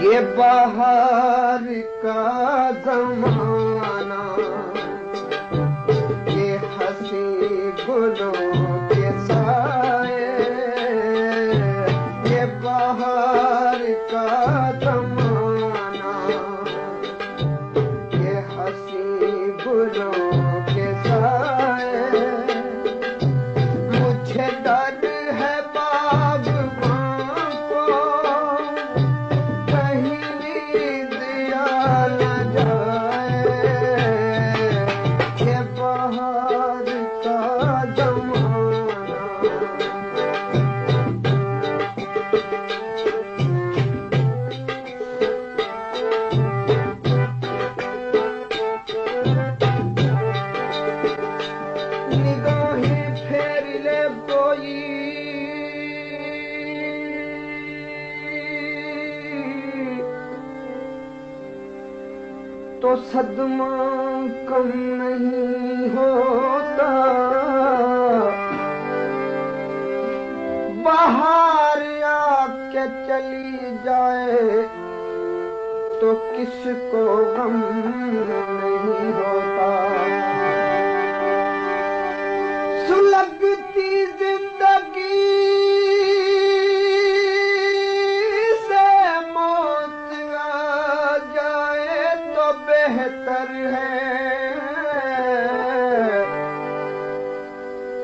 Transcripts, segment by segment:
ये बाहर का जमाना, ये हंसी गुलों के साए, ये बाहर का जमाना, ये हंसी गुलों के साए। मुझे डर है बागबान को कहीं दिया न जाए, ये बाहर का जमाना। निगाहें फेर ले कोई तो सदमा कम नहीं होता, बाहर आके चली जाए तो किसको गम नहीं होता। सुलगती जिंदगी से मौत आ जाए तो बेहतर है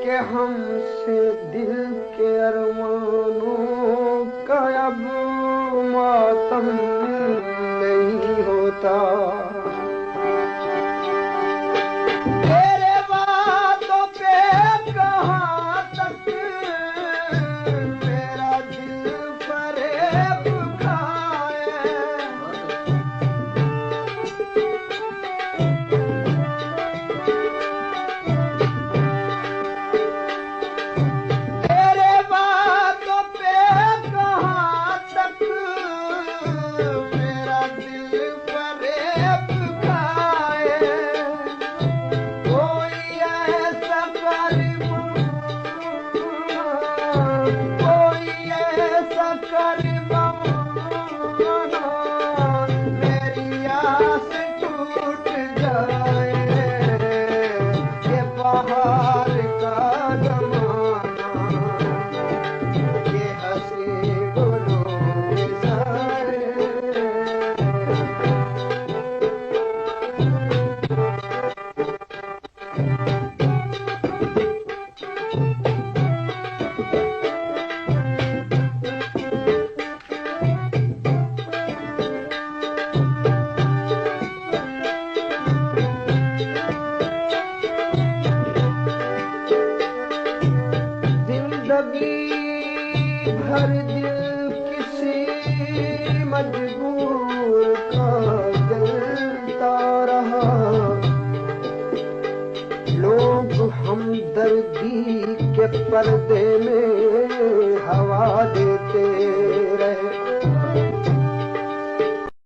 कि हमसे दिल के अरमानों का अब मातम नहीं होता। मेरी आस टूट जाए, ये बाहर का जमाना, ये हंसी गुलों के साए। जिंदगी भर दिल किसी मजबूर का जलता रहा, लोग हमदर्दी के पर्दे में हवा देते रहे।